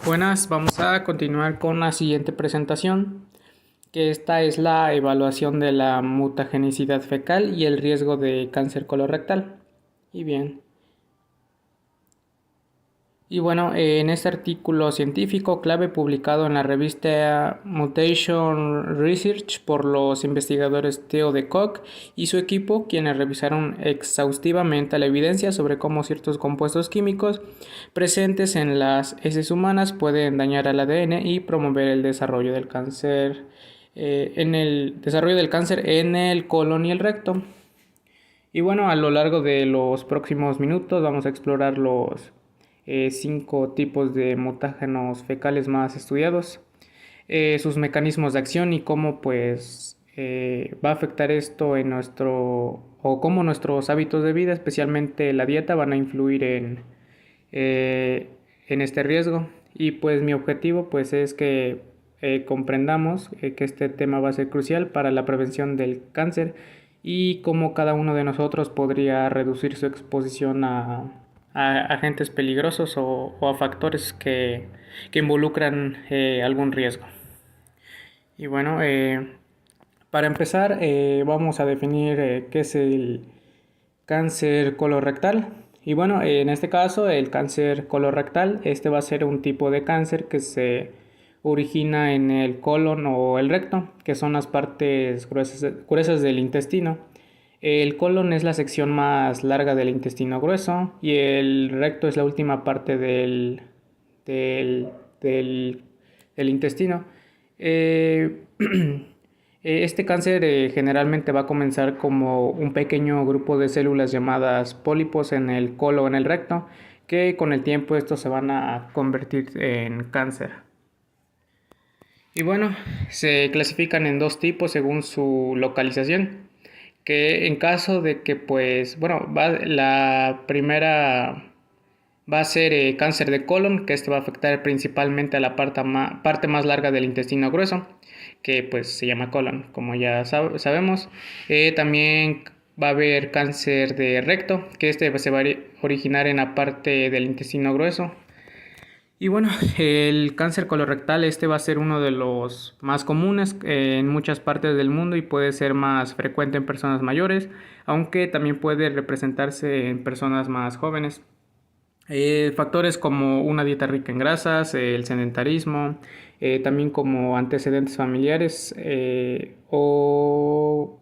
Buenas, vamos a continuar con la siguiente presentación, que esta es la evaluación de la mutagenicidad fecal y el riesgo de cáncer colorectal. Y bien, en este artículo científico clave publicado en la revista Mutation Research por los investigadores Theo de Kock y su equipo, quienes revisaron exhaustivamente la evidencia sobre cómo ciertos compuestos químicos presentes en las heces humanas pueden dañar al ADN y promover el desarrollo del cáncer en el colon y el recto. Y bueno, a lo largo de los próximos minutos vamos a explorar los 5 tipos de mutágenos fecales más estudiados, sus mecanismos de acción y cómo va a afectar esto en cómo nuestros hábitos de vida, especialmente la dieta, van a influir en este riesgo. Y pues mi objetivo pues es que comprendamos que este tema va a ser crucial para la prevención del cáncer y cómo cada uno de nosotros podría reducir su exposición a agentes peligrosos o a factores que involucran algún riesgo. Y para empezar vamos a definir qué es el cáncer colorectal. Y bueno, en este caso el cáncer colorectal, este va a ser un tipo de cáncer que se origina en el colon o el recto, que son las partes gruesas del intestino. El colon es la sección más larga del intestino grueso y el recto es la última parte del, del, del intestino. Eh, Este cáncer generalmente va a comenzar como un pequeño grupo de células llamadas pólipos en el colon o en el recto, que con el tiempo estos se van a convertir en cáncer. Y bueno, se clasifican en 2 tipos según su localización, que en caso de que la primera va a ser cáncer de colon, que este va a afectar principalmente a la parte más larga del intestino grueso, que pues se llama colon, como ya sabemos. También va a haber cáncer de recto, que este se va a originar en la parte del intestino grueso. Y bueno, el cáncer colorectal este va a ser uno de los más comunes en muchas partes del mundo y puede ser más frecuente en personas mayores, aunque también puede representarse en personas más jóvenes. Factores como una dieta rica en grasas, el sedentarismo, también como antecedentes familiares o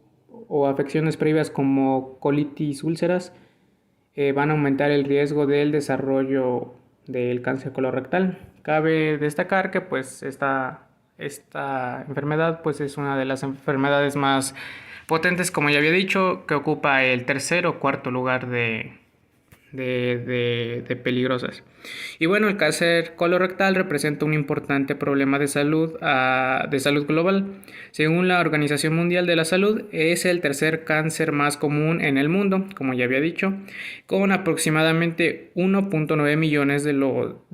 afecciones previas como colitis úlceras van a aumentar el riesgo del desarrollo del cáncer colorectal. Cabe destacar que pues esta enfermedad pues es una de las enfermedades más potentes, como ya había dicho, que ocupa el tercer o cuarto lugar de peligrosas. Y bueno, el cáncer colorectal representa un importante problema de salud global. Según la Organización Mundial de la Salud, es el tercer cáncer más común en el mundo, como ya había dicho, con aproximadamente 1.9 millones de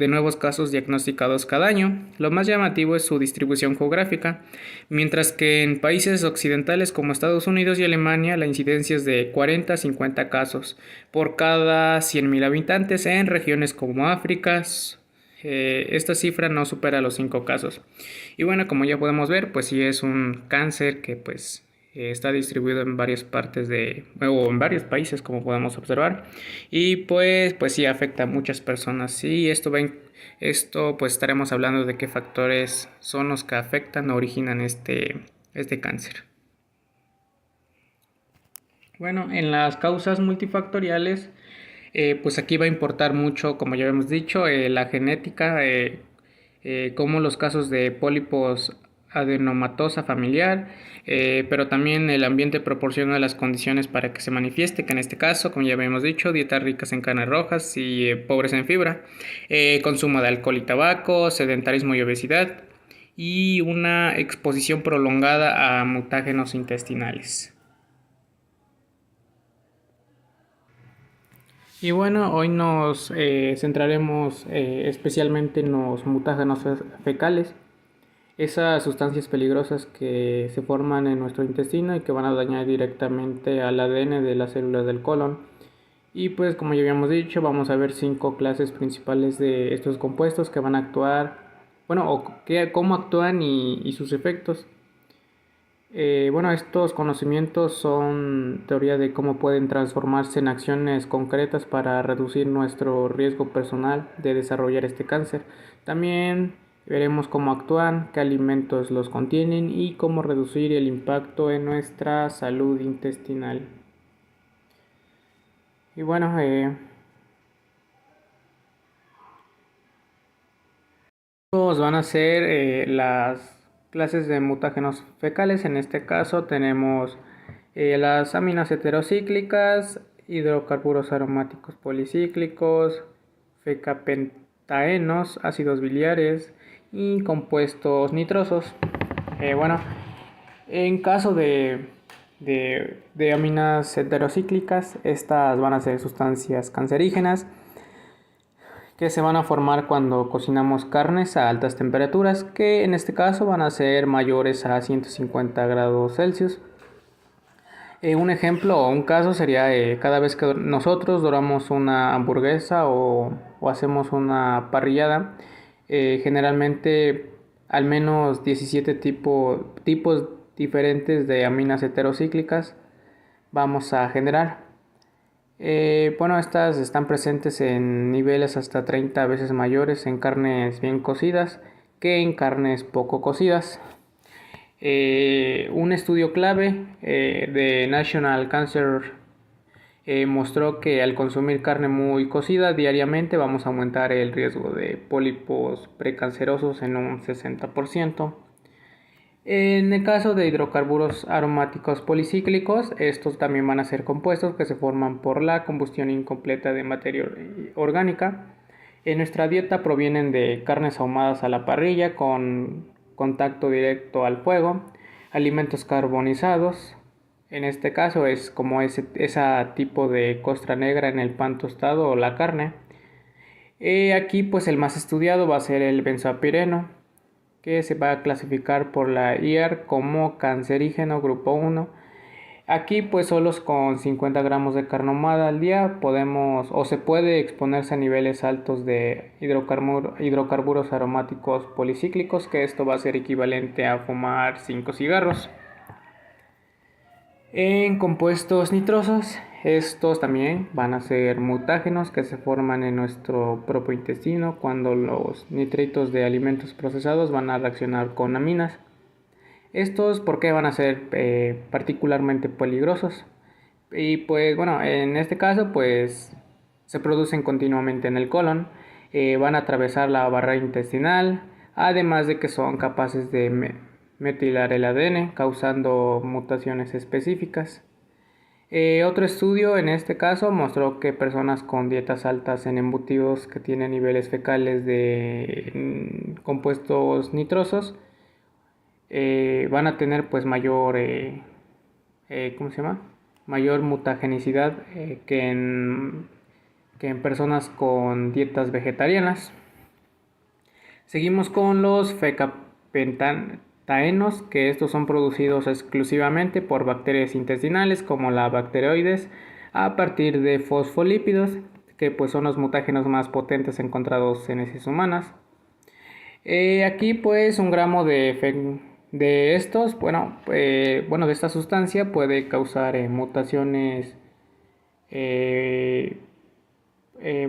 nuevos casos diagnosticados cada año. Lo más llamativo es su distribución geográfica, mientras que en países occidentales como Estados Unidos y Alemania la incidencia es de 40 a 50 casos por cada 100.000 habitantes. En regiones como África, esta cifra no supera los 5 casos. Y bueno, como ya podemos ver, pues sí es un cáncer que está distribuido en varias partes o en varios países, como podemos observar. Y pues sí afecta a muchas personas. Y esto pues estaremos hablando de qué factores son los que afectan o originan este cáncer. Bueno, en las causas multifactoriales, pues aquí va a importar mucho, como ya hemos dicho, la genética, como los casos de pólipos adenomatosa familiar, pero también el ambiente proporciona las condiciones para que se manifieste, que en este caso, como ya habíamos dicho, dietas ricas en carnes rojas y pobres en fibra, consumo de alcohol y tabaco, sedentarismo y obesidad, y una exposición prolongada a mutágenos intestinales. Y bueno, hoy nos centraremos especialmente en los mutágenos fecales, esas sustancias peligrosas que se forman en nuestro intestino y que van a dañar directamente al ADN de las células del colon. Y pues como ya habíamos dicho, vamos a ver 5 clases principales de estos compuestos que van a actuar, bueno, cómo actúan y sus efectos. Bueno, estos conocimientos son teoría de cómo pueden transformarse en acciones concretas para reducir nuestro riesgo personal de desarrollar este cáncer. También veremos cómo actúan, qué alimentos los contienen y cómo reducir el impacto en nuestra salud intestinal. Y bueno, estos van a ser las clases de mutágenos fecales. En este caso tenemos las aminas heterocíclicas, hidrocarburos aromáticos policíclicos, fecapentaenos, ácidos biliares y compuestos nitrosos. Bueno, en caso de aminas heterocíclicas, estas van a ser sustancias cancerígenas que se van a formar cuando cocinamos carnes a altas temperaturas, que en este caso van a ser mayores a 150 grados Celsius. Un ejemplo o un caso sería cada vez que nosotros doramos una hamburguesa o hacemos una parrillada, generalmente al menos 17 tipos diferentes de aminas heterocíclicas vamos a generar. Bueno, estas están presentes en niveles hasta 30 veces mayores en carnes bien cocidas que en carnes poco cocidas. Un estudio clave de National Cancer mostró que al consumir carne muy cocida diariamente vamos a aumentar el riesgo de pólipos precancerosos en un 60%. En el caso de hidrocarburos aromáticos policíclicos, estos también van a ser compuestos que se forman por la combustión incompleta de materia orgánica. En nuestra dieta provienen de carnes ahumadas a la parrilla con contacto directo al fuego, alimentos carbonizados, en este caso es como ese tipo de costra negra en el pan tostado o la carne. Aquí pues el más estudiado va a ser el benzopireno, que se va a clasificar por la IAR como cancerígeno grupo 1. Aquí pues solos con 50 gramos de carne ahumada al día podemos o se puede exponerse a niveles altos de hidrocarburos aromáticos policíclicos, que esto va a ser equivalente a fumar 5 cigarros. En compuestos nitrosos, estos también van a ser mutágenos que se forman en nuestro propio intestino cuando los nitritos de alimentos procesados van a reaccionar con aminas. Estos, ¿por qué van a ser particularmente peligrosos? Y pues bueno, en este caso pues se producen continuamente en el colon, van a atravesar la barrera intestinal, además de que son capaces de metilar el ADN, causando mutaciones específicas. Otro estudio en este caso mostró que personas con dietas altas en embutidos que tienen niveles fecales de compuestos nitrosos van a tener pues mayor, ¿cómo se llama? Mayor mutagenicidad que en personas con dietas vegetarianas. Seguimos con los fecapentaenos, que estos son producidos exclusivamente por bacterias intestinales como la Bacteroides a partir de fosfolípidos, que pues son los mutágenos más potentes encontrados en heces humanas. Aquí pues un gramo de estos, de esta sustancia puede causar mutaciones, eh,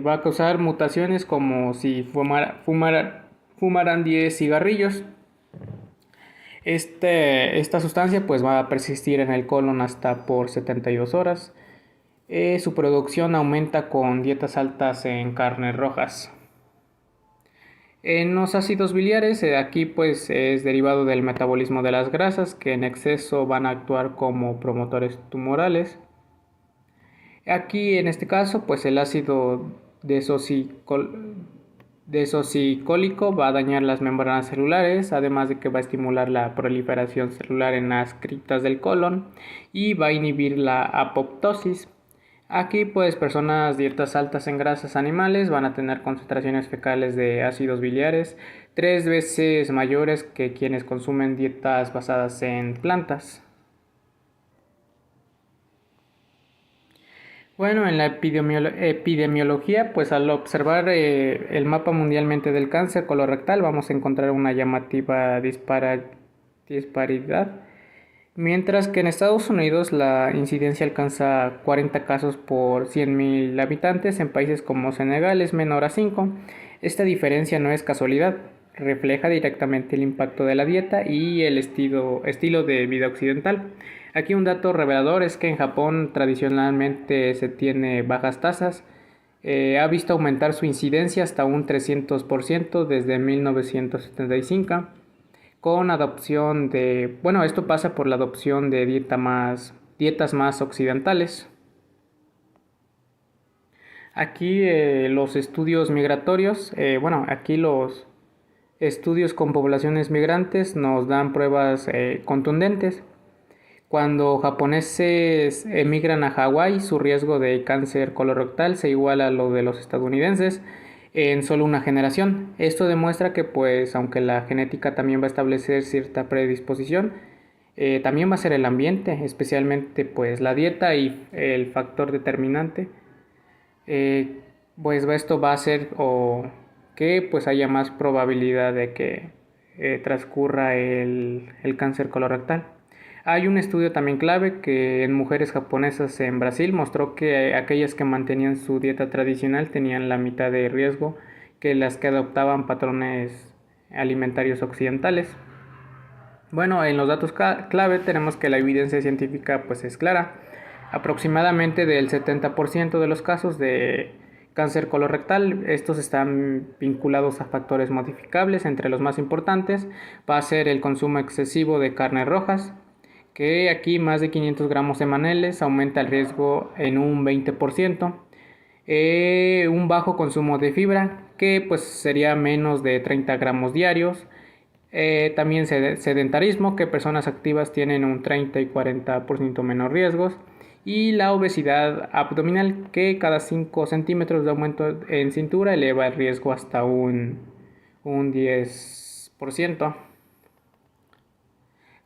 va a causar mutaciones como si fumaran 10 cigarrillos. Esta sustancia pues va a persistir en el colon hasta por 72 horas. Su producción aumenta con dietas altas en carnes rojas. En los ácidos biliares, aquí pues es derivado del metabolismo de las grasas que en exceso van a actuar como promotores tumorales. Aquí en este caso pues el ácido desocicólico va a dañar las membranas celulares, además de que va a estimular la proliferación celular en las criptas del colon y va a inhibir la apoptosis. Aquí pues personas dietas altas en grasas animales van a tener concentraciones fecales de ácidos biliares 3 veces mayores que quienes consumen dietas basadas en plantas. Bueno, en la epidemiología, pues al observar el mapa mundialmente del cáncer colorectal, vamos a encontrar una llamativa disparidad. Mientras que en Estados Unidos la incidencia alcanza 40 casos por 100.000 habitantes, en países como Senegal es menor a 5. Esta diferencia no es casualidad, refleja directamente el impacto de la dieta y el estilo de vida occidental. Aquí un dato revelador es que en Japón tradicionalmente se tiene bajas tasas, ha visto aumentar su incidencia hasta un 300% desde 1975 con adopción de, bueno, esto pasa por la adopción de dietas más occidentales. Aquí los estudios migratorios, bueno, aquí los estudios con poblaciones migrantes nos dan pruebas contundentes. Cuando japoneses emigran a Hawái, su riesgo de cáncer colorectal se iguala a lo de los estadounidenses en solo una generación. Esto demuestra que, pues, aunque la genética también va a establecer cierta predisposición, también va a ser el ambiente, especialmente pues la dieta y el factor determinante. Eh, pues esto va a hacer o que pues haya más probabilidad de que transcurra el cáncer colorectal. Hay un estudio también clave que en mujeres japonesas en Brasil mostró que aquellas que mantenían su dieta tradicional tenían la mitad de riesgo que las que adoptaban patrones alimentarios occidentales. Bueno, en los datos clave tenemos que la evidencia científica pues es clara. Aproximadamente del 70% de los casos de cáncer colorectal, estos están vinculados a factores modificables. Entre los más importantes va a ser el consumo excesivo de carnes rojas, que aquí más de 500 gramos semanales aumenta el riesgo en un 20%. Un bajo consumo de fibra, que pues sería menos de 30 gramos diarios. También sedentarismo, que personas activas tienen un 30 y 40% menos riesgos. Y la obesidad abdominal, que cada 5 centímetros de aumento en cintura eleva el riesgo hasta un 10%.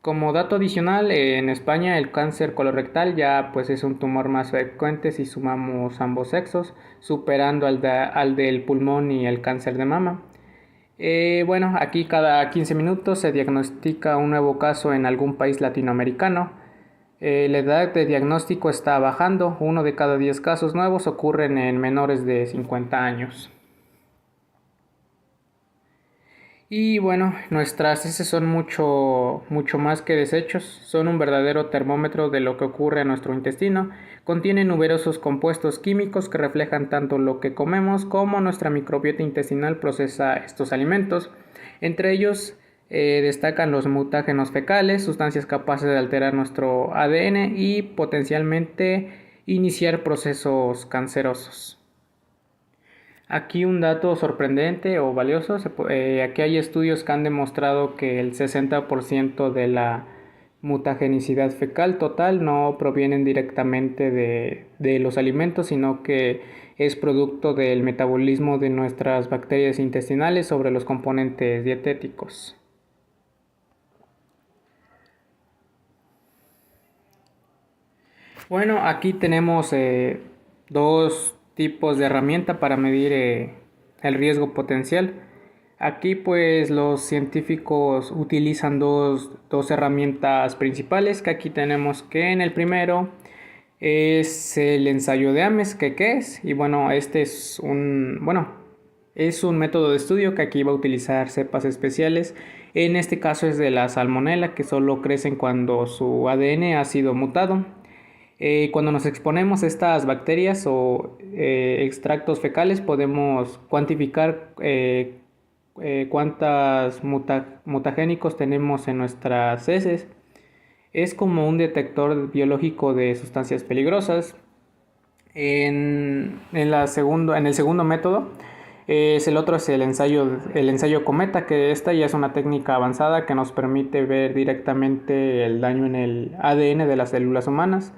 Como dato adicional, en España el cáncer colorectal ya pues es un tumor más frecuente si sumamos ambos sexos, superando al del pulmón y el cáncer de mama. Bueno, aquí cada 15 minutos se diagnostica un nuevo caso en algún país latinoamericano. La edad de diagnóstico está bajando, uno de cada 10 casos nuevos ocurren en menores de 50 años. Y bueno, nuestras heces son mucho más que desechos, son un verdadero termómetro de lo que ocurre en nuestro intestino. Contienen numerosos compuestos químicos que reflejan tanto lo que comemos como nuestra microbiota intestinal procesa estos alimentos. Entre ellos destacan los mutágenos fecales, sustancias capaces de alterar nuestro ADN y potencialmente iniciar procesos cancerosos. Aquí un dato sorprendente o valioso, aquí hay estudios que han demostrado que el 60% de la mutagenicidad fecal total no provienen directamente de los alimentos, sino que es producto del metabolismo de nuestras bacterias intestinales sobre los componentes dietéticos. Bueno, aquí tenemos dos tipos de herramienta para medir el riesgo potencial. Aquí pues los científicos utilizan dos herramientas principales, que aquí tenemos que en el primero es el ensayo de Ames, que ¿qué es? Y bueno, este es un método de estudio que aquí va a utilizar cepas especiales. En este caso es de la salmonela, que solo crecen cuando su ADN ha sido mutado. Cuando nos exponemos a estas bacterias o extractos fecales podemos cuantificar cuántos mutagénicos tenemos en nuestras heces. Es como un detector biológico de sustancias peligrosas. En el segundo método el otro es el ensayo cometa, que esta ya es una técnica avanzada que nos permite ver directamente el daño en el ADN de las células humanas.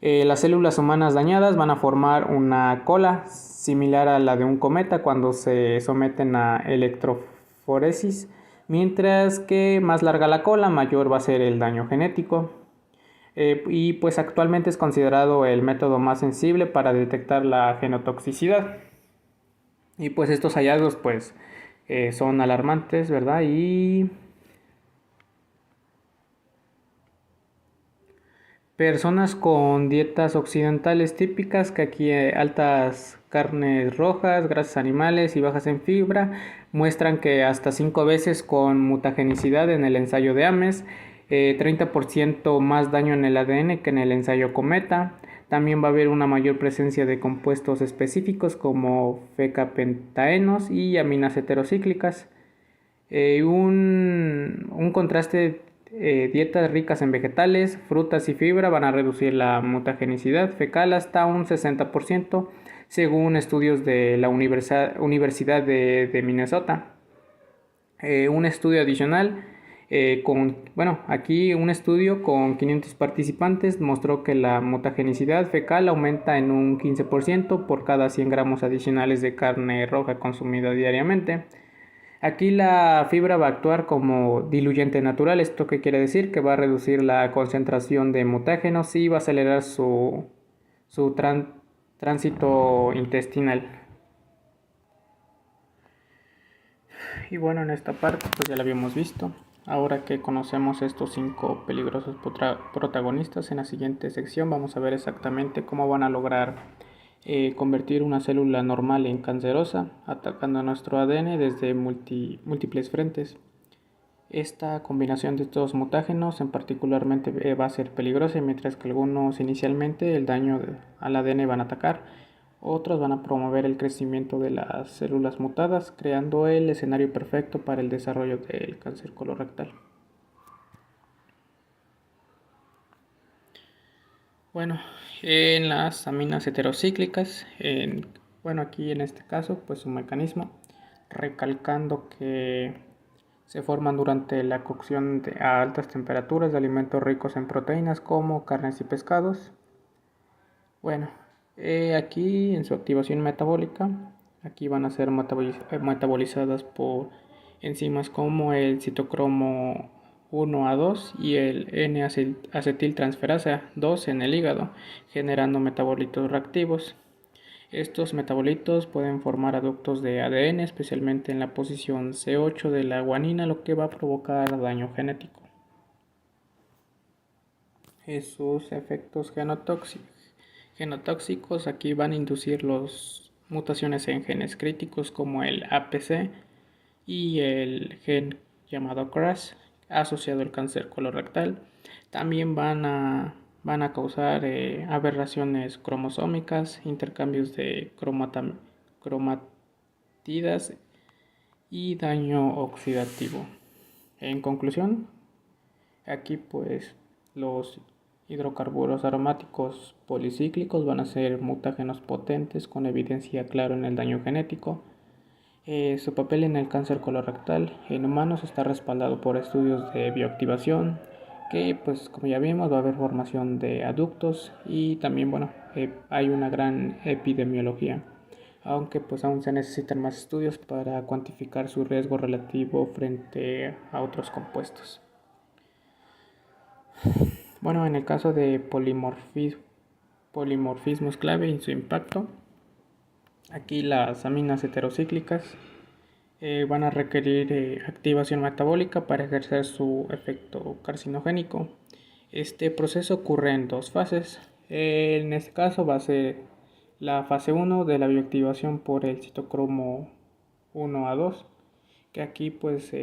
Las células humanas dañadas van a formar una cola similar a la de un cometa cuando se someten a electroforesis, mientras que más larga la cola, mayor va a ser el daño genético. y pues actualmente es considerado el método más sensible para detectar la genotoxicidad. Y pues estos hallazgos pues son alarmantes, ¿verdad? Y personas con dietas occidentales típicas, que aquí altas carnes rojas, grasas animales y bajas en fibra, muestran que hasta 5 veces con mutagenicidad en el ensayo de Ames, 30% más daño en el ADN que en el ensayo Cometa. También va a haber una mayor presencia de compuestos específicos como fecapentaenos y aminas heterocíclicas. Un contraste, dietas ricas en vegetales, frutas y fibra van a reducir la mutagenicidad fecal hasta un 60%, según estudios de la Universidad de Minnesota. Un estudio adicional aquí un estudio con 500 participantes mostró que la mutagenicidad fecal aumenta en un 15% por cada 100 gramos adicionales de carne roja consumida diariamente. Aquí la fibra va a actuar como diluyente natural. ¿Esto qué quiere decir? Que va a reducir la concentración de mutágenos y va a acelerar su tránsito intestinal. Y bueno, en esta parte pues ya la habíamos visto. Ahora que conocemos estos 5 peligrosos protagonistas, en la siguiente sección vamos a ver exactamente cómo van a lograr convertir una célula normal en cancerosa, atacando nuestro ADN desde múltiples frentes. Esta combinación de estos mutágenos en particularmente va a ser peligrosa, mientras que algunos inicialmente el daño al ADN van a atacar, otros van a promover el crecimiento de las células mutadas, creando el escenario perfecto para el desarrollo del cáncer colorectal. Bueno, en las aminas heterocíclicas, aquí en este caso, pues su mecanismo, recalcando que se forman durante la cocción a altas temperaturas de alimentos ricos en proteínas como carnes y pescados. Bueno, aquí en su activación metabólica, aquí van a ser metabolizadas por enzimas como el citocromo 1A2 y el N-acetiltransferasa 2 en el hígado, generando metabolitos reactivos. Estos metabolitos pueden formar adductos de ADN, especialmente en la posición C8 de la guanina, lo que va a provocar daño genético. Sus efectos genotóxicos aquí van a inducir las mutaciones en genes críticos como el APC y el gen llamado KRAS asociado al cáncer colorectal. También van a causar aberraciones cromosómicas, intercambios de cromatidas y daño oxidativo. En conclusión, aquí pues los hidrocarburos aromáticos policíclicos van a ser mutágenos potentes con evidencia clara en el daño genético. Su papel en el cáncer colorectal en humanos está respaldado por estudios de bioactivación, que pues como ya vimos va a haber formación de aductos y también hay una gran epidemiología, aunque pues aún se necesitan más estudios para cuantificar su riesgo relativo frente a otros compuestos. Bueno, en el caso de polimorfismos clave y su impacto, aquí las aminas heterocíclicas van a requerir activación metabólica para ejercer su efecto carcinogénico. Este proceso ocurre en dos fases. En este caso va a ser la fase 1 de la bioactivación por el citocromo 1A2, que aquí pues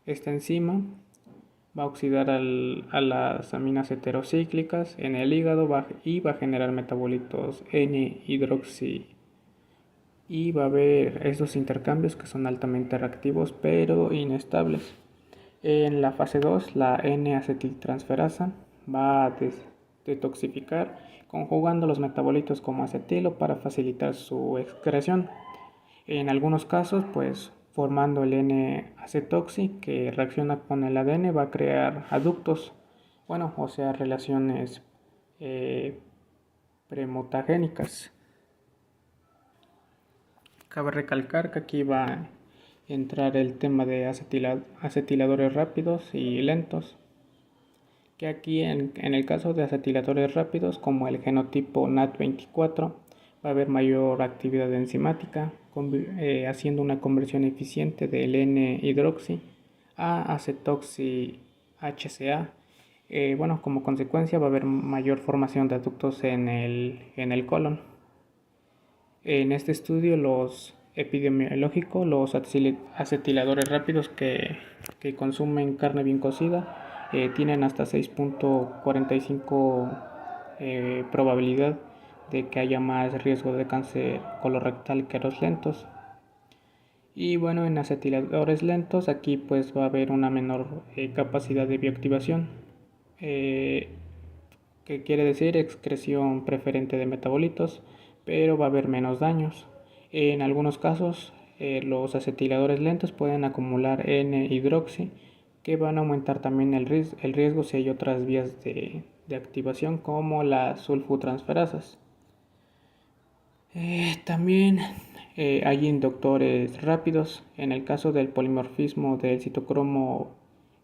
esta enzima va a oxidar a las aminas heterocíclicas en el hígado y va a generar metabolitos N-hidroxi y va a haber estos intercambios que son altamente reactivos pero inestables. En la fase 2, la N-acetiltransferasa va a detoxificar conjugando los metabolitos como acetilo para facilitar su excreción. En algunos casos, pues formando el N-acetoxi que reacciona con el ADN va a crear aductos, o sea, relaciones eh, premutagénicas. Cabe recalcar que aquí va a entrar el tema de acetiladores rápidos y lentos, que aquí en el caso de acetiladores rápidos como el genotipo NAT24 va a haber mayor actividad enzimática, haciendo una conversión eficiente del N-hidroxi a acetoxi HCA. Bueno, como consecuencia va a haber mayor formación de ductos en el colon. En este estudio los epidemiológico, los acetiladores rápidos que consumen carne bien cocida tienen hasta 6.45 probabilidad de que haya más riesgo de cáncer colorectal que los lentos. Y bueno, en acetiladores lentos aquí pues va a haber una menor capacidad de bioactivación, que quiere decir excreción preferente de metabolitos, pero va a haber menos daños. En algunos casos los acetiladores lentos pueden acumular N-hidroxi, que van a aumentar también el riesgo si hay otras vías de activación como las sulfotransferasas. También hay inductores rápidos. En el caso del polimorfismo del citocromo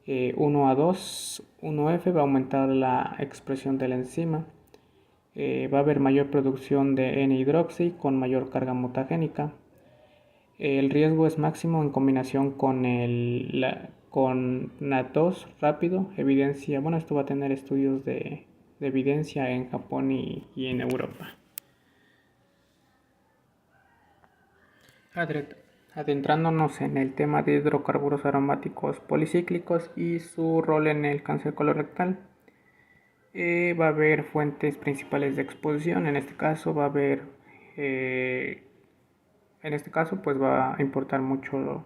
1A2, 1F va a aumentar la expresión de la enzima. Va a haber mayor producción de N-hidroxi con mayor carga mutagénica. El riesgo es máximo en combinación con con NAT2 rápido. Evidencia, bueno, esto va a tener estudios de evidencia en Japón y en Europa. Adentrándonos en el tema de hidrocarburos aromáticos policíclicos y su rol en el cáncer colorectal, va a haber fuentes principales de exposición. En este caso pues va a importar mucho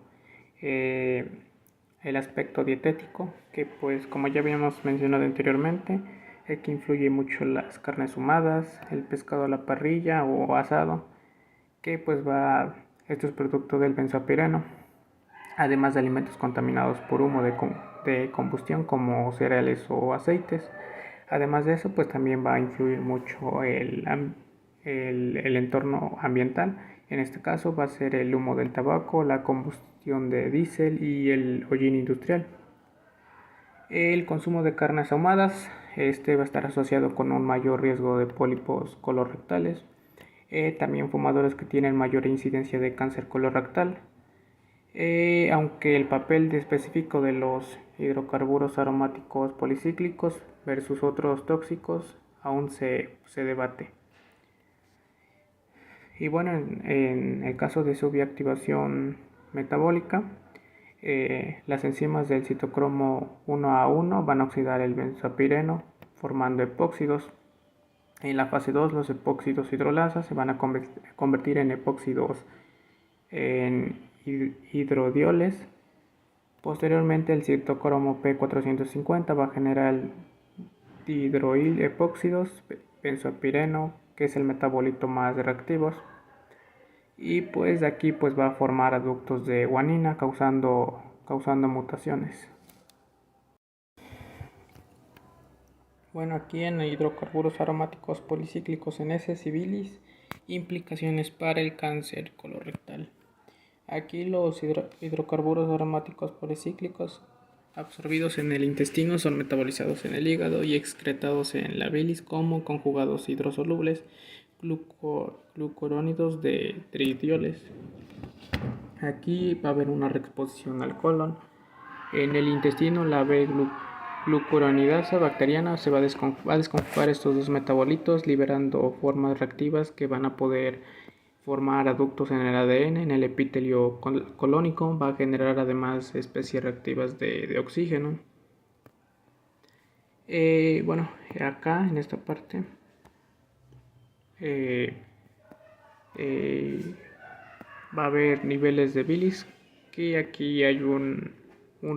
el aspecto dietético, que pues como ya habíamos mencionado anteriormente, que influye mucho las carnes humadas, el pescado a la parrilla o asado, que pues esto es producto del benzopireno, además de alimentos contaminados por humo de combustión como cereales o aceites. Además de eso, pues también va a influir mucho el entorno ambiental. En este caso va a ser el humo del tabaco, la combustión de diésel y el hollín industrial. El consumo de carnes ahumadas va a estar asociado con un mayor riesgo de pólipos colorectales. También fumadores que tienen mayor incidencia de cáncer colorectal. Aunque el papel específico de los hidrocarburos aromáticos policíclicos versus otros tóxicos aún se debate. Y bueno, en el caso de su bioactivación metabólica, las enzimas del citocromo 1A1 van a oxidar el benzopireno formando epóxidos. En la fase 2, los epóxidos hidrolasas se van a convertir en epóxidos en hidrodioles. Posteriormente, el citocromo P450 va a generar dihidroil epóxidos, benzopireno, que es el metabolito más reactivo. Y pues de aquí pues va a formar aductos de guanina causando mutaciones. Bueno, aquí en hidrocarburos aromáticos policíclicos en heces y bilis, implicaciones para el cáncer colorectal. Aquí los hidrocarburos aromáticos policíclicos absorbidos en el intestino son metabolizados en el hígado y excretados en la bilis como conjugados hidrosolubles glucurónidos de tridioles. Aquí va a haber una reexposición al colon. En el intestino la B-glucuronidasa bacteriana va a desconjugar estos dos metabolitos, liberando formas reactivas que van a poder formar aductos en el ADN, en el epitelio colónico. Va a generar además especies reactivas de oxígeno. Bueno, acá en esta parte va a haber niveles de bilis, que aquí hay un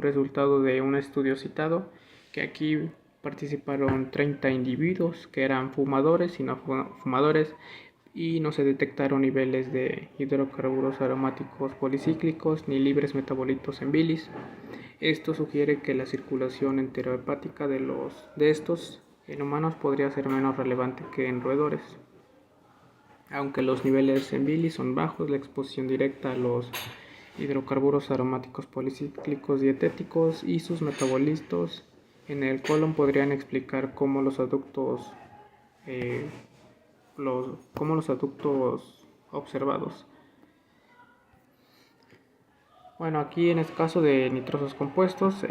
resultado de un estudio citado, que aquí participaron 30 individuos que eran fumadores y no fumadores, y no se detectaron niveles de hidrocarburos aromáticos policíclicos ni libres metabolitos en bilis. Esto sugiere que la circulación enterohepática de estos en humanos podría ser menos relevante que en roedores. Aunque los niveles en bilis son bajos, la exposición directa a los hidrocarburos aromáticos policíclicos dietéticos y sus metabolitos en el colon podrían explicar cómo los aductos, eh, cómo los aductos observados. Bueno, aquí en este caso de nitrosos compuestos,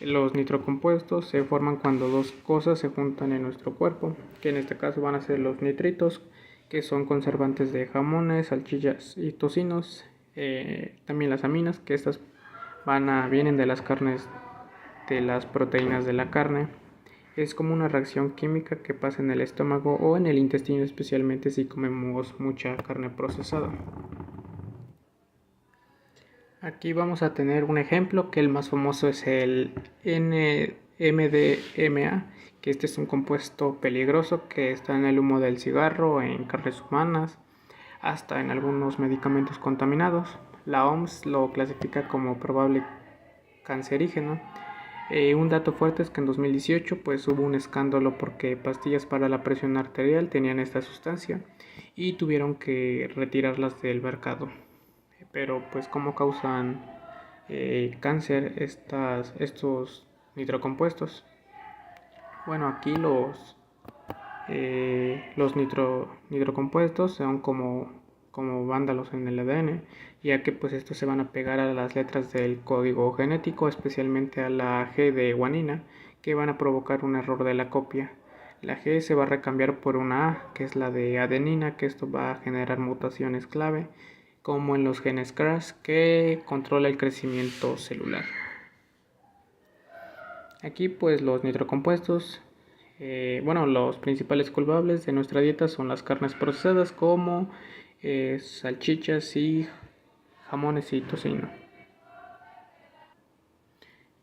los nitrocompuestos se forman cuando dos cosas se juntan en nuestro cuerpo, que en este caso van a ser los nitritos, que son conservantes de jamones, salchichas y tocinos, también las aminas, que estas vienen de las carnes, de las proteínas de la carne. Es como una reacción química que pasa en el estómago o en el intestino, especialmente si comemos mucha carne procesada. Aquí vamos a tener un ejemplo, que el más famoso es el NMDMA, que este es un compuesto peligroso que está en el humo del cigarro, en carnes humanas, hasta en algunos medicamentos contaminados. La OMS lo clasifica como probable cancerígeno. Un dato fuerte es que en 2018 pues hubo un escándalo porque pastillas para la presión arterial tenían esta sustancia y tuvieron que retirarlas del mercado. Pero pues cómo causan cáncer estos nitrocompuestos. Bueno, aquí los nitrocompuestos son como vándalos en el ADN, ya que pues estos se van a pegar a las letras del código genético, especialmente a la G de guanina, que van a provocar un error de la copia. La G se va a recambiar por una A, que es la de adenina, que esto va a generar mutaciones clave, como en los genes CRAS, que controla el crecimiento celular. Aquí pues los nitrocompuestos, los principales culpables de nuestra dieta son las carnes procesadas como salchichas y jamones y tocino.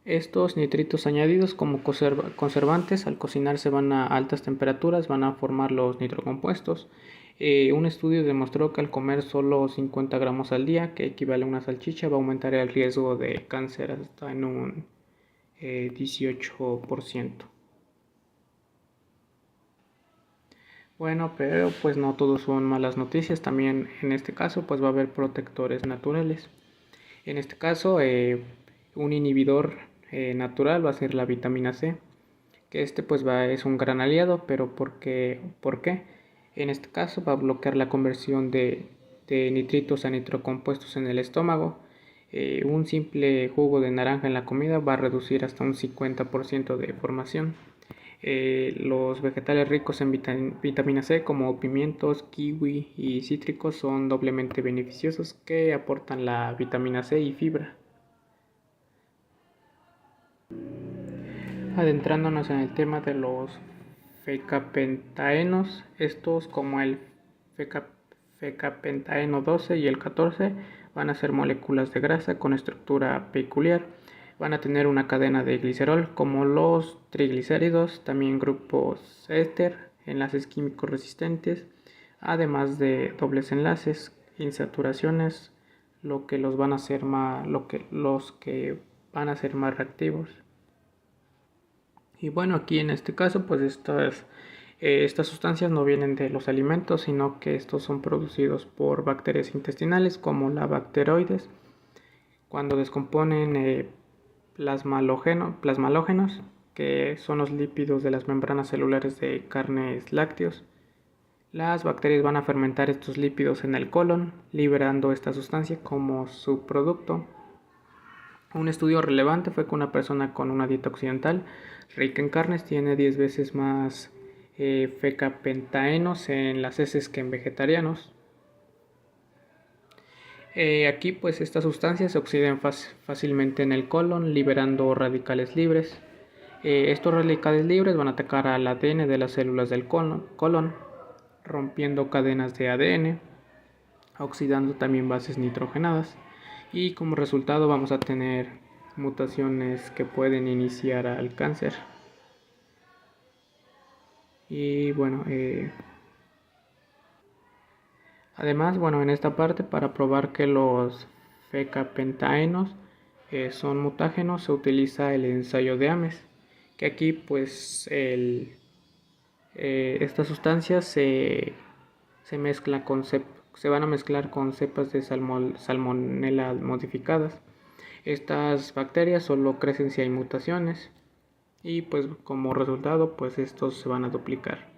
Estos nitritos añadidos como conservantes al cocinarse van a altas temperaturas, van a formar los nitrocompuestos. Un estudio demostró que al comer solo 50 gramos al día, que equivale a una salchicha, va a aumentar el riesgo de cáncer hasta en un 18%. Bueno, pero pues no todos son malas noticias, también en este caso pues va a haber protectores naturales. En este caso un inhibidor natural va a ser la vitamina C, que pues es un gran aliado, pero ¿por qué? En este caso va a bloquear la conversión de nitritos a nitrocompuestos en el estómago. Un simple jugo de naranja en la comida va a reducir hasta un 50% de formación. Los vegetales ricos en vitamina C como pimientos, kiwi y cítricos son doblemente beneficiosos, que aportan la vitamina C y fibra. Adentrándonos en el tema de los fecapentaenos, estos como el fecapentaeno 12 y el 14 van a ser moléculas de grasa con estructura peculiar. Van a tener una cadena de glicerol como los triglicéridos, también grupos éster, enlaces químicos resistentes, además de dobles enlaces, insaturaciones, los que van a ser más reactivos. Y bueno, aquí en este caso pues estas sustancias no vienen de los alimentos, sino que estos son producidos por bacterias intestinales como la Bacteroides, cuando descomponen plasmalógenos, que son los lípidos de las membranas celulares de carnes lácteos. Las bacterias van a fermentar estos lípidos en el colon, liberando esta sustancia como subproducto. Un estudio relevante fue que una persona con una dieta occidental rica en carnes tiene 10 veces más fecapentaenos en las heces que en vegetarianos. Aquí pues estas sustancias se oxidan fácilmente en el colon, liberando radicales libres. Estos radicales libres van a atacar al ADN de las células del colon, rompiendo cadenas de ADN, oxidando también bases nitrogenadas, y como resultado vamos a tener mutaciones que pueden iniciar al cáncer. Y bueno, además, en esta parte, para probar que los fecapentaenos son mutágenos, se utiliza el ensayo de Ames, que aquí pues estas sustancias se van a mezclar con cepas de salmonella modificadas. Estas bacterias solo crecen si hay mutaciones. y pues como resultado pues estos se van a duplicar.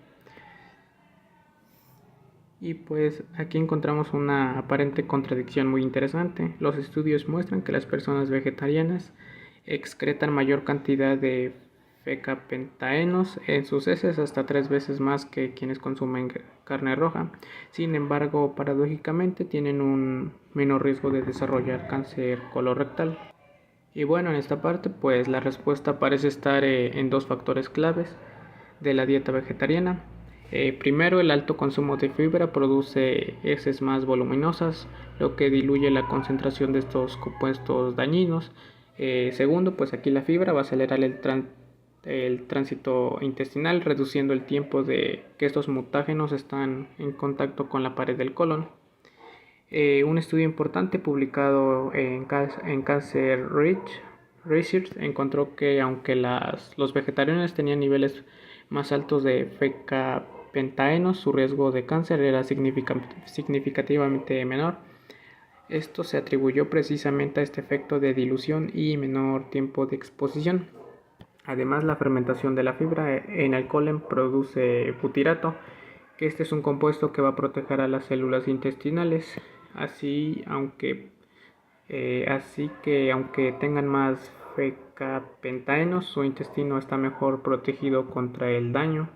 Y pues aquí encontramos una aparente contradicción muy interesante. Los estudios muestran que las personas vegetarianas excretan mayor cantidad de fecapentaenos en sus heces, hasta 3 veces más que quienes consumen carne roja. Sin embargo, paradójicamente tienen un menor riesgo de desarrollar cáncer colorectal. Y bueno, en esta parte pues la respuesta parece estar en dos factores claves de la dieta vegetariana. Primero, el alto consumo de fibra produce heces más voluminosas, lo que diluye la concentración de estos compuestos dañinos. Segundo, pues aquí la fibra va a acelerar el tránsito intestinal, reduciendo el tiempo de que estos mutágenos están en contacto con la pared del colon. Un estudio importante publicado en Cancer Research encontró que aunque los vegetarianos tenían niveles más altos de fecapentaenos, su riesgo de cáncer era significativamente menor. Esto se atribuyó precisamente a este efecto de dilución y menor tiempo de exposición. Además, la fermentación de la fibra en el colon produce butirato, que este es un compuesto que va a proteger a las células intestinales. Así que aunque tengan más fecapentaenos, su intestino está mejor protegido contra el daño.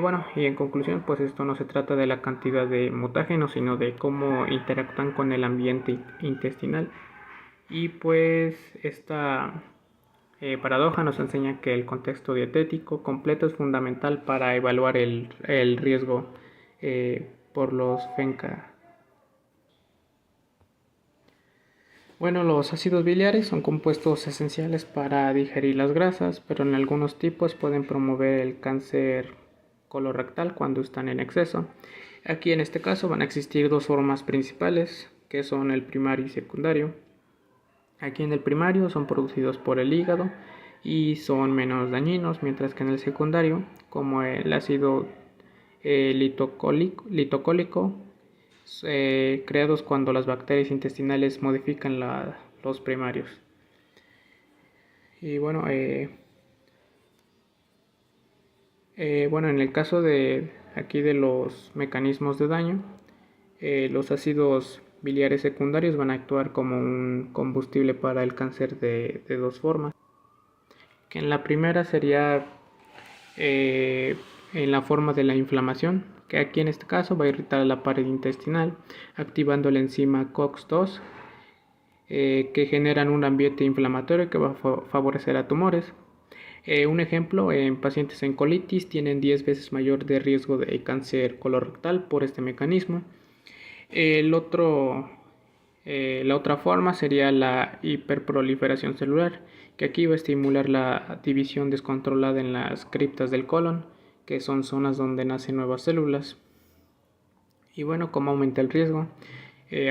Bueno, y en conclusión, pues esto no se trata de la cantidad de mutágenos, sino de cómo interactúan con el ambiente intestinal. Y pues esta paradoja nos enseña que el contexto dietético completo es fundamental para evaluar el riesgo por los FENCA. Bueno, los ácidos biliares son compuestos esenciales para digerir las grasas, pero en algunos tipos pueden promover el cáncer colorectal cuando están en exceso. Aquí en este caso van a existir dos formas principales, que son el primario y secundario. Aquí en el primario son producidos por el hígado y son menos dañinos, mientras que en el secundario, como el ácido litocólico, creados cuando las bacterias intestinales modifican los primarios. Y bueno, en el caso de aquí de los mecanismos de daño, los ácidos biliares secundarios van a actuar como un combustible para el cáncer de dos formas. Que en la primera sería en la forma de la inflamación, que aquí en este caso va a irritar la pared intestinal, activando la enzima COX-2, que generan un ambiente inflamatorio que va a favorecer a tumores. Un ejemplo, en pacientes en colitis tienen 10 veces mayor de riesgo de cáncer colorectal por este mecanismo. La otra forma sería la hiperproliferación celular, que aquí va a estimular la división descontrolada en las criptas del colon, que son zonas donde nacen nuevas células. Y bueno, ¿cómo aumenta el riesgo?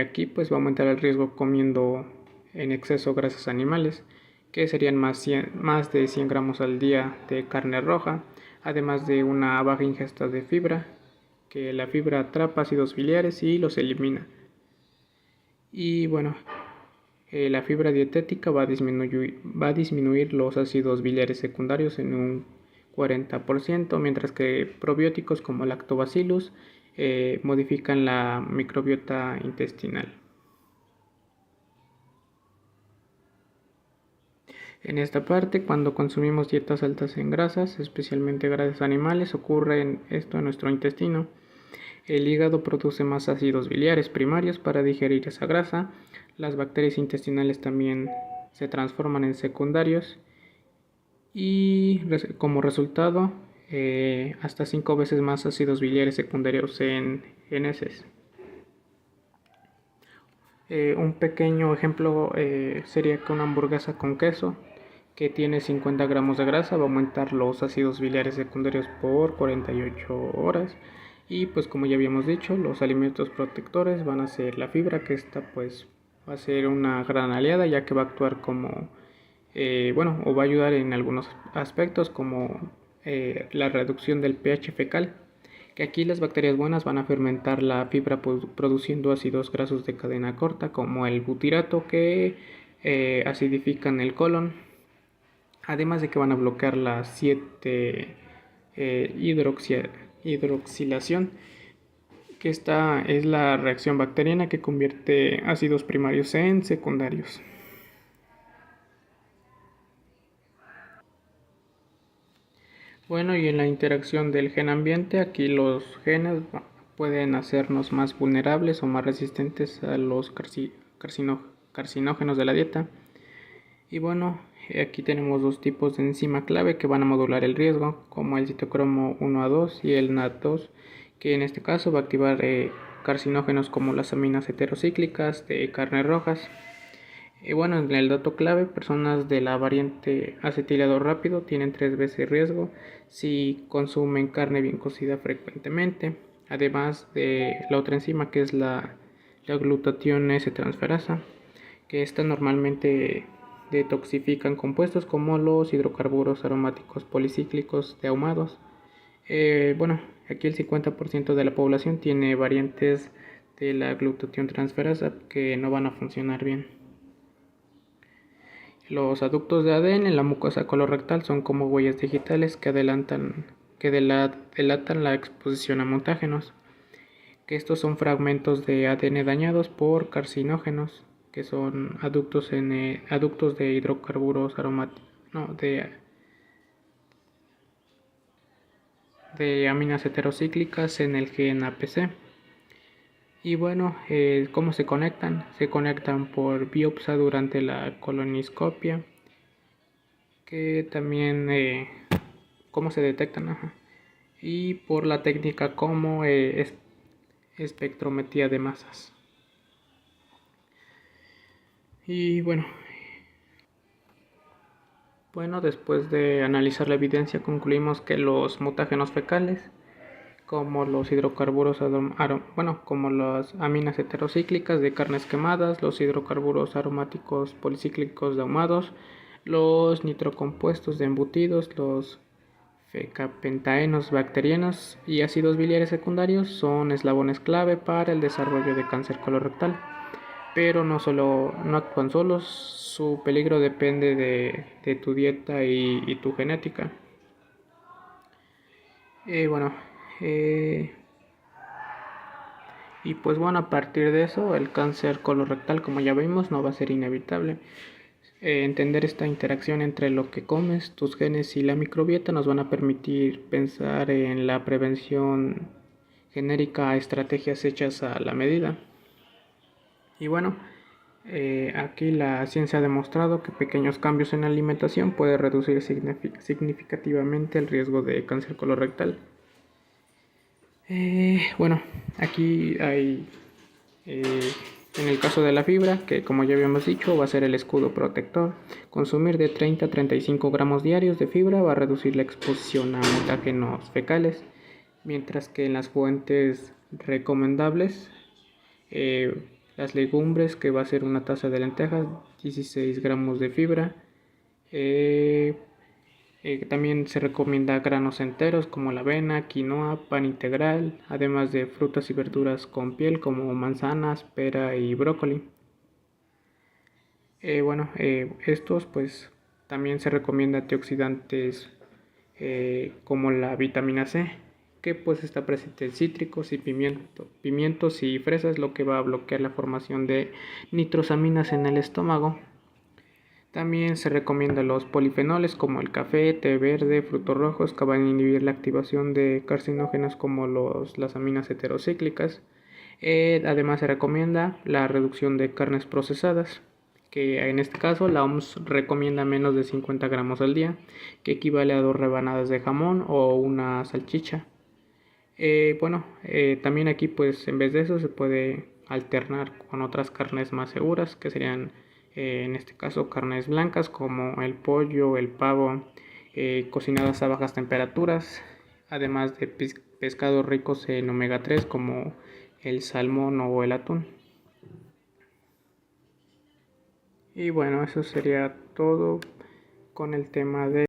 Aquí pues va a aumentar el riesgo comiendo en exceso grasas animales, que serían más de 100 gramos al día de carne roja, además de una baja ingesta de fibra, que la fibra atrapa ácidos biliares y los elimina. Y bueno, la fibra dietética va a disminuir los ácidos biliares secundarios en un 40%, mientras que probióticos como lactobacillus modifican la microbiota intestinal. En esta parte, cuando consumimos dietas altas en grasas, especialmente grasas animales, ocurre esto en nuestro intestino. El hígado produce más ácidos biliares primarios para digerir esa grasa. Las bacterias intestinales también se transforman en secundarios y como resultado hasta 5 veces más ácidos biliares secundarios en heces. Un pequeño ejemplo sería que una hamburguesa con queso que tiene 50 gramos de grasa va a aumentar los ácidos biliares secundarios por 48 horas. Y pues como ya habíamos dicho, los alimentos protectores van a ser la fibra, que esta pues va a ser una gran aliada, ya que va a actuar como, o va a ayudar en algunos aspectos como la reducción del pH fecal, que aquí las bacterias buenas van a fermentar la fibra produciendo ácidos grasos de cadena corta como el butirato, que acidifican el colon. además de que van a bloquear la 7 hidroxilación, que esta es la reacción bacteriana que convierte ácidos primarios en secundarios. Bueno, y en la interacción del gen ambiente, aquí los genes pueden hacernos más vulnerables o más resistentes a los carcinógenos de la dieta. Y bueno, aquí tenemos dos tipos de enzima clave que van a modular el riesgo, como el citocromo 1A2 y el NAT2, que en este caso va a activar carcinógenos como las aminas heterocíclicas de carnes rojas. Y bueno, en el dato clave, personas de la variante acetilado rápido tienen 3 veces riesgo si consumen carne bien cocida frecuentemente, además de la otra enzima que es la glutatión S-transferasa, que esta normalmente detoxifican compuestos como los hidrocarburos aromáticos policíclicos de ahumados. Bueno, aquí el 50% de la población tiene variantes de la glutatión transferasa que no van a funcionar bien. Los aductos de ADN en la mucosa colorectal son como huellas digitales que delatan la exposición a mutágenos, que estos son fragmentos de ADN dañados por carcinógenos, que son aductos de hidrocarburos aromáticos, no, de aminas heterocíclicas en el gen APC. Y bueno, ¿cómo se conectan? Se conectan por biopsia durante la colonoscopia, que también, ¿cómo se detectan? Ajá. Y por la técnica como espectrometría de masas. Y bueno, después de analizar la evidencia concluimos que los mutágenos fecales, como los hidrocarburos, como las aminas heterocíclicas de carnes quemadas, los hidrocarburos aromáticos policíclicos de ahumados, los nitrocompuestos de embutidos, los fecapentaenos bacterianos y ácidos biliares secundarios son eslabones clave para el desarrollo de cáncer colorectal. Pero no actúan solos, su peligro depende de tu dieta y tu genética. Bueno, y pues bueno, a partir de eso, el cáncer colorectal, como ya vimos, no va a ser inevitable. Entender esta interacción entre lo que comes, tus genes y la microbiota nos van a permitir pensar en la prevención genérica a estrategias hechas a la medida. Y bueno, aquí la ciencia ha demostrado que pequeños cambios en la alimentación pueden reducir significativamente el riesgo de cáncer colorectal. Bueno, aquí hay, en el caso de la fibra, que como ya habíamos dicho, va a ser el escudo protector. Consumir de 30 a 35 gramos diarios de fibra va a reducir la exposición a mutágenos fecales, mientras que en las fuentes recomendables, las legumbres, que va a ser una taza de lentejas, 16 gramos de fibra. También se recomienda granos enteros como la avena, quinoa, pan integral, además de frutas y verduras con piel como manzanas, pera y brócoli. Estos pues también se recomienda antioxidantes como la vitamina C, que pues está presente en cítricos y pimientos y fresas, lo que va a bloquear la formación de nitrosaminas en el estómago. También se recomienda los polifenoles como el café, té verde, frutos rojos, que van a inhibir la activación de carcinógenos como las aminas heterocíclicas. Además se recomienda la reducción de carnes procesadas, que en este caso la OMS recomienda menos de 50 gramos al día, que equivale a 2 rebanadas de jamón o una salchicha. También aquí pues en vez de eso se puede alternar con otras carnes más seguras, que serían en este caso carnes blancas como el pollo, el pavo, cocinadas a bajas temperaturas, además de pescados ricos en omega 3 como el salmón o el atún. Y bueno, eso sería todo con el tema de